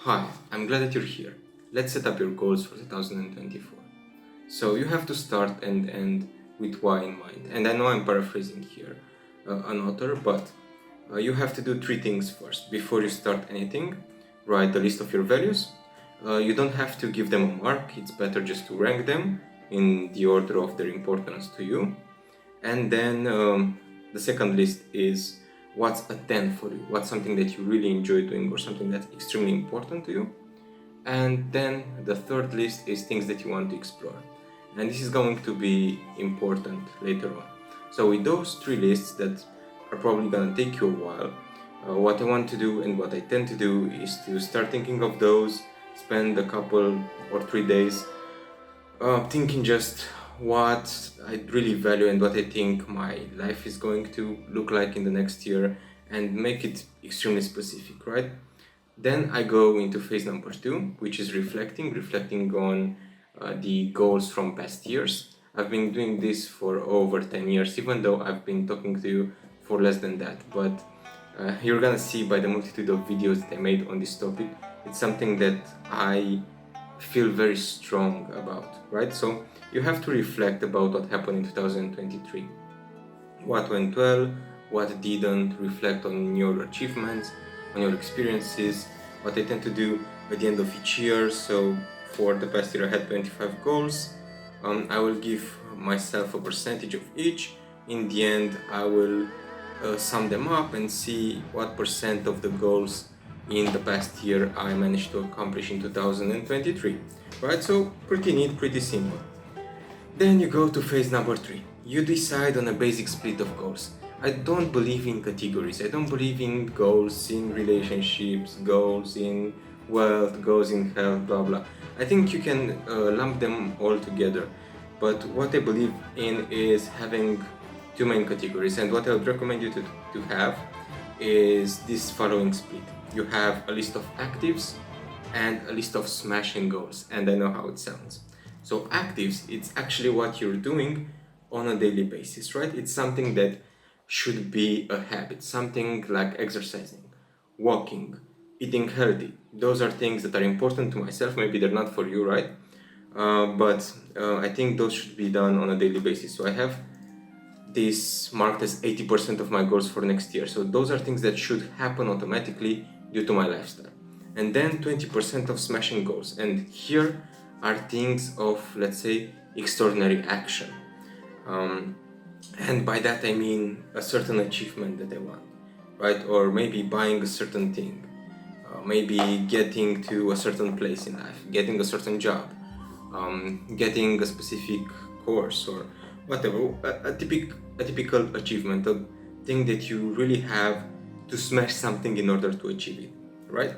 Hi, I'm glad that you're here. Let's set up your goals for 2024. So you have to start and end with why in mind. And I know I'm paraphrasing here an author, but you have to do three things first. Before you start anything, write a list of your values. You don't have to give them a mark, it's better just to rank them in the order of their importance to you. And then the second list is what's a 10 for you, what's something that you really enjoy doing or something that's extremely important to you. And then the third list is things that you want to explore. And this is going to be important later on. So with those three lists that are probably going to take you a while, what I want to do and what I tend to do is to start thinking of those, spend a couple or 3 days thinking just what I really value and what I think my life is going to look like in the next year, and make it extremely specific, right? Then I go into phase number 2, which is reflecting on the goals from past years. I've been doing this for over 10 years, even though I've been talking to you for less than that. But you're gonna see by the multitude of videos that I made on this topic, it's something that I feel very strong about, right? So you have to reflect about what happened in 2023. What went well, what didn't, reflect on your achievements, on your experiences, what I tend to do at the end of each year. So for the past year I had 25 goals. I will give myself a percentage of each. In the end I will sum them up and see what percent of the goals in the past year I managed to accomplish in 2023, right? So pretty neat, pretty simple. Then you go to phase number 3. You decide on a basic split of goals. I don't believe in categories. I don't believe in goals in relationships, goals in wealth, goals in health, blah blah. I think you can lump them all together. But what I believe in is having two main categories, and what I would recommend you to have is this following split. You have a list of actives and a list of smashing goals, and I know how it sounds. So actives, it's actually what you're doing on a daily basis, right? It's something that should be a habit, something like exercising, walking, eating healthy. Those are things that are important to myself. Maybe they're not for you, right? But I think those should be done on a daily basis. So I have this marked as 80% of my goals for next year. So those are things that should happen automatically due to my lifestyle. And then 20% of smashing goals. And here are things of, let's say, extraordinary action. And by that I mean a certain achievement that I want, right? Or maybe buying a certain thing, maybe getting to a certain place in life, getting a certain job, getting a specific course or whatever, a typical achievement, a thing that you really have to smash something in order to achieve it, right?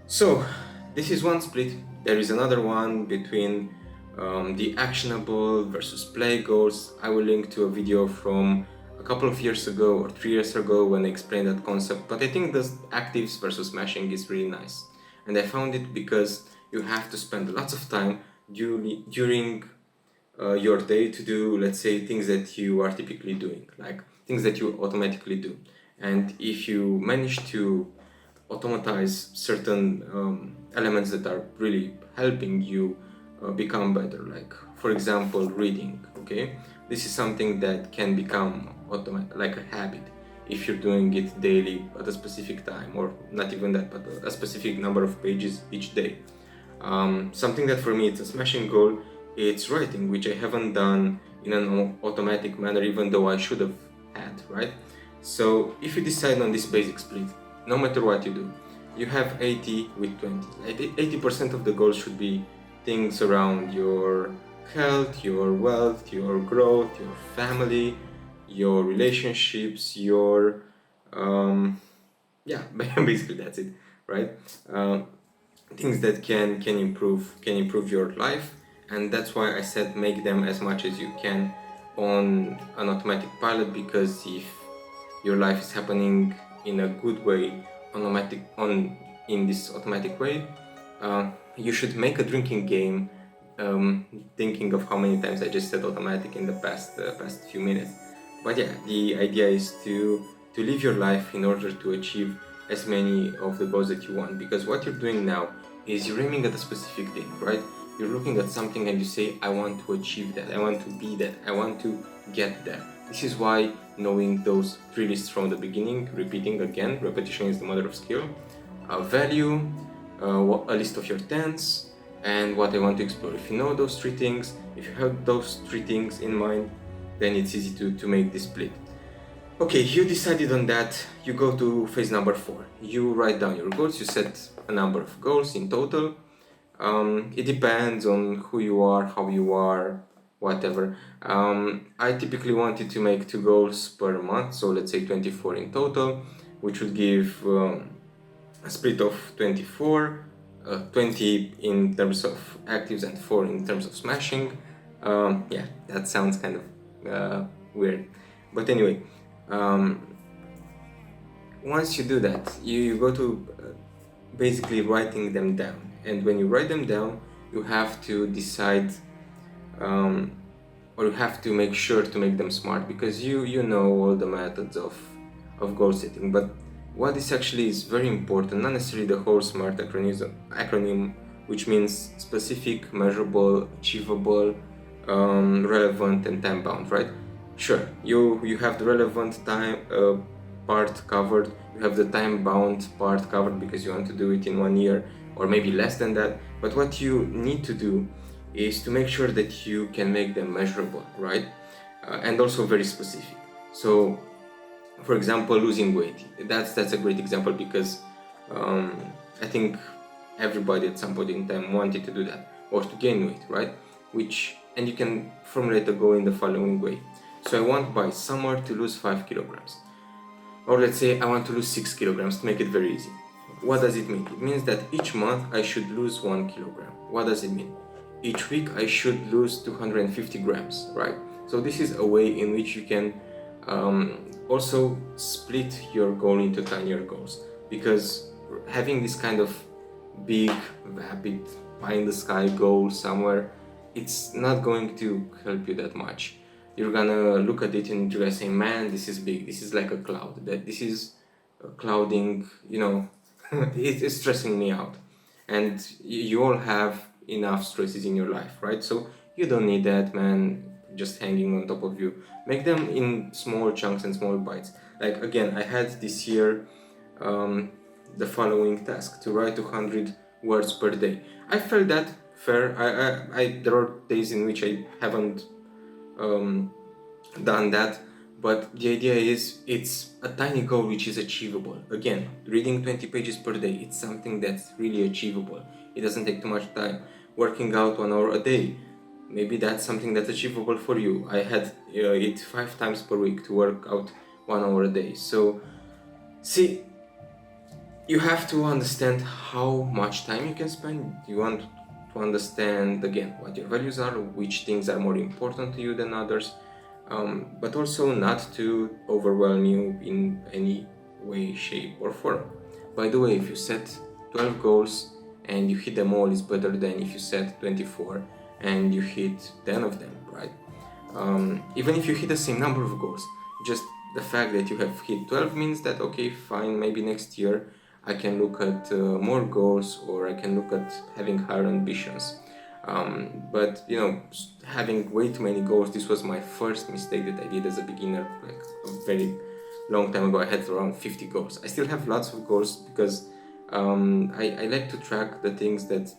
So this is one split. There is another one between the actionable versus play goals. I will link to a video from a couple of years ago or 3 years ago when I explained that concept, but I think the actives versus smashing is really nice. And I found it because you have to spend lots of time during your day to do, let's say, things that you are typically doing, like things that you automatically do. And if you manage to automatize certain elements that are really helping you become better, like for example reading, okay, this is something that can become like a habit if you're doing it daily at a specific time, or not even that, but a specific number of pages each day. Something that for me it's a smashing goal, it's writing, which I haven't done in an automatic manner, even though I should have had, right? So if you decide on this basic split, no matter what you do, you have 80 with 20. 80% of the goals should be things around your health, your wealth, your growth, your family, your relationships, your yeah, basically that's it, right? Things that can improve your life, and that's why I said make them as much as you can on an automatic pilot, because if your life is happening in a good way, in this automatic way, you should make a drinking game, thinking of how many times I just said automatic in the past few minutes. But yeah, the idea is to live your life in order to achieve as many of the goals that you want, because what you're doing now is you're aiming at a specific thing, right? You're looking at something and you say, I want to achieve that, I want to be that, I want to get that. This is why knowing those 3 lists from the beginning, repeating again, repetition is the mother of skill, value, a list of your tents, and what I want to explore. If you know those 3 things, if you have those 3 things in mind, then it's easy to make this split. Okay, you decided on that, you go to phase number 4. You write down your goals, you set a number of goals in total. It depends on who you are, how you are, whatever. I typically wanted to make 2 goals per month, so let's say 24 in total, which would give a split of 24, 20 in terms of actives and 4 in terms of smashing. Yeah, that sounds kind of weird, but anyway, once you do that, you go to basically writing them down, and when you write them down, you have to decide, or you have to make sure to make them smart, because you know all the methods of goal setting. But what this actually is very important, not necessarily the whole SMART acronym, which means specific, measurable, achievable, relevant, and time bound, right? Sure, you have the relevant time part covered, you have the time bound part covered because you want to do it in 1 year or maybe less than that, but what you need to do is to make sure that you can make them measurable, right? And also very specific. So for example, losing weight, that's a great example, because I think everybody at some point in time wanted to do that, or to gain weight, right? And you can formulate a goal in the following way. So I want by summer to lose 5 kilograms, or let's say I want to lose 6 kilograms to make it very easy. What does it mean? It means that each month I should lose 1 kilogram. What does it mean? Each week I should lose 250 grams, right? So this is a way in which you can also split your goal into tinier goals, because having this kind of big, rapid, pie in the sky goal somewhere, it's not going to help you that much. You're gonna look at it and you're gonna say, man, this is big, this is like a cloud, that this is clouding, you know, it's stressing me out. And you all have enough stresses in your life, right? So you don't need that, man, just hanging on top of you. Make them in small chunks and small bites. Like again, I had this year the following task, to write 200 words per day. I felt that fair. There are days in which I haven't done that, but the idea is it's a tiny goal which is achievable. Again, reading 20 pages per day, it's something that's really achievable. It doesn't take too much time. Working out 1 hour a day, maybe that's something that's achievable for you. I had it 5 times per week to work out 1 hour a day. So see, you have to understand how much time you can spend. You want to understand again what your values are, which things are more important to you than others, but also not to overwhelm you in any way, shape or form. By the way, if you set 12 goals and you hit them all, is better than if you set 24 and you hit 10 of them, right? Even if you hit the same number of goals, just the fact that you have hit 12 means that, okay, fine, maybe next year I can look at more goals, or I can look at having higher ambitions. But you know, having way too many goals, this was my first mistake that I did as a beginner, like a very long time ago. I had around 50 goals. I still have lots of goals because I like to track the things that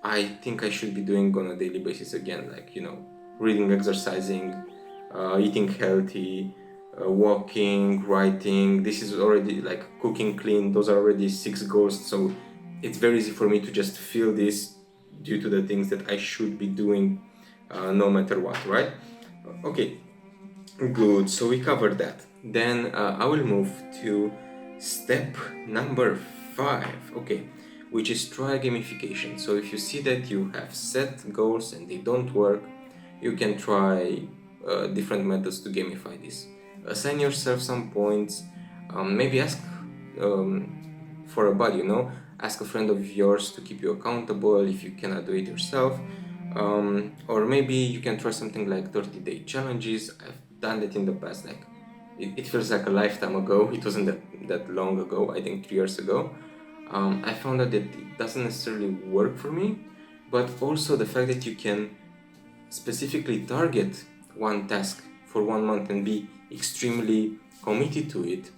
I think I should be doing on a daily basis again, like, you know, reading, exercising, eating healthy, walking, writing. This is already like cooking clean. Those are already 6 goals. So it's very easy for me to just feel this due to the things that I should be doing no matter what, right? Okay, good. So we covered that. Then I will move to step number 5. Okay, which is try gamification. So if you see that you have set goals and they don't work, you can try different methods to gamify this. Assign yourself some points, maybe ask for a buddy, you know, ask a friend of yours to keep you accountable if you cannot do it yourself, or maybe you can try something like 30-day challenges. I've done that in the past, like it feels like a lifetime ago. It wasn't that long ago, I think 3 years ago, I found out that it doesn't necessarily work for me, but also the fact that you can specifically target one task for 1 month and be extremely committed to it,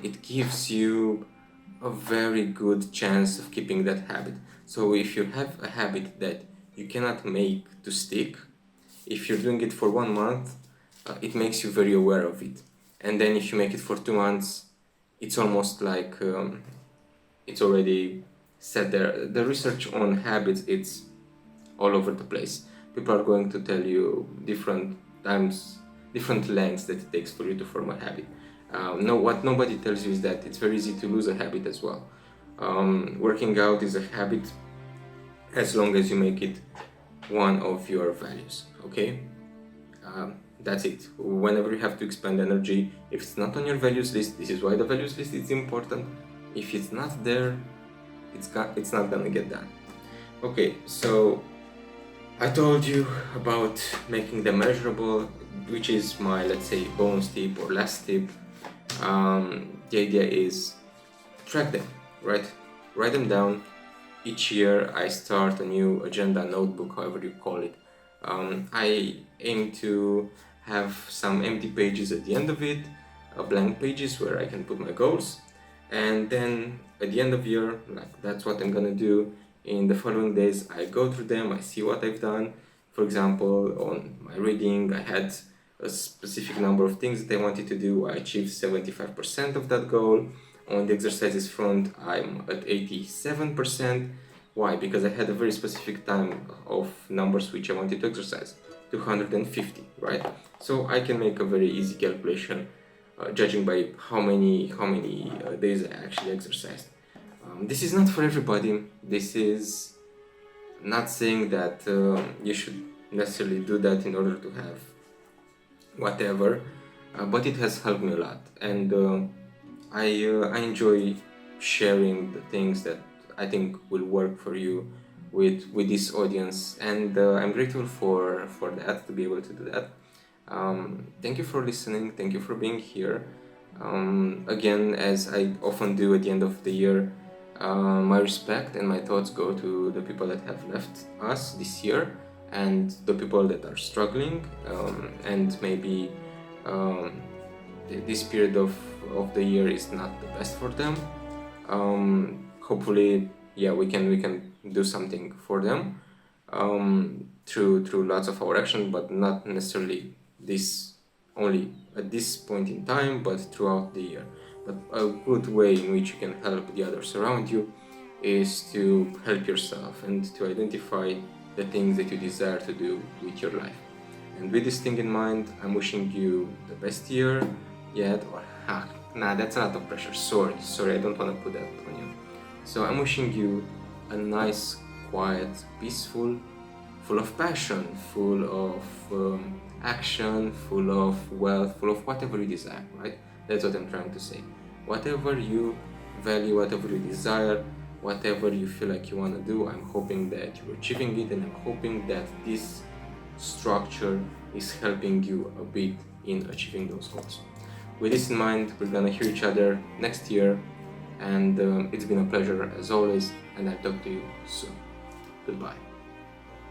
it gives you a very good chance of keeping that habit. So if you have a habit that you cannot make to stick, if you're doing it for 1 month, it makes you very aware of it. And then if you make it for 2 months, it's almost like it's already set there. The research on habits, it's all over the place. People are going to tell you different times, different lengths that it takes for you to form a habit. What nobody tells you is that it's very easy to lose a habit as well. Working out is a habit as long as you make it one of your values, okay? That's it. Whenever you have to expend energy, if it's not on your values list, this is why the values list is important. If it's not there, it's not gonna get done. Okay, so I told you about making them measurable, which is my, let's say, bonus tip or last tip. The idea is track them, right? Write them down. Each year I start a new agenda, notebook, however you call it. I aim to have some empty pages at the end of it, blank pages where I can put my goals. And then at the end of year, like that's what I'm gonna do. In the following days, I go through them, I see what I've done. For example, on my reading, I had a specific number of things that I wanted to do. I achieved 75% of that goal. On the exercises front, I'm at 87%. Why? Because I had a very specific time of numbers which I wanted to exercise, 250, right? So I can make a very easy calculation, judging by how many days I actually exercised. This is not for everybody. This is not saying that you should necessarily do that in order to have whatever, but it has helped me a lot, and I enjoy sharing the things that I think will work for you with this audience, and I'm grateful for that, to be able to do that. Thank you for listening. Thank you for being here. Again, as I often do at the end of the year, my respect and my thoughts go to the people that have left us this year and the people that are struggling, and maybe this period of the year is not the best for them. Hopefully, yeah, we can do something for them through lots of our action, but not necessarily this only at this point in time, but throughout the year. But a good way in which you can help the others around you is to help yourself and to identify the things that you desire to do with your life. And with this thing in mind, I'm wishing you the best year yet, or nah, that's a lot of pressure. Sorry, I don't want to put that on you. So I'm wishing you a nice, quiet, peaceful, full of passion, full of action, full of wealth, full of whatever you desire, right? That's what I'm trying to say. Whatever you value, whatever you desire, whatever you feel like you want to do, I'm hoping that you're achieving it, and I'm hoping that this structure is helping you a bit in achieving those goals. With this in mind, we're gonna hear each other next year, and it's been a pleasure as always, and I'll talk to you soon. Goodbye.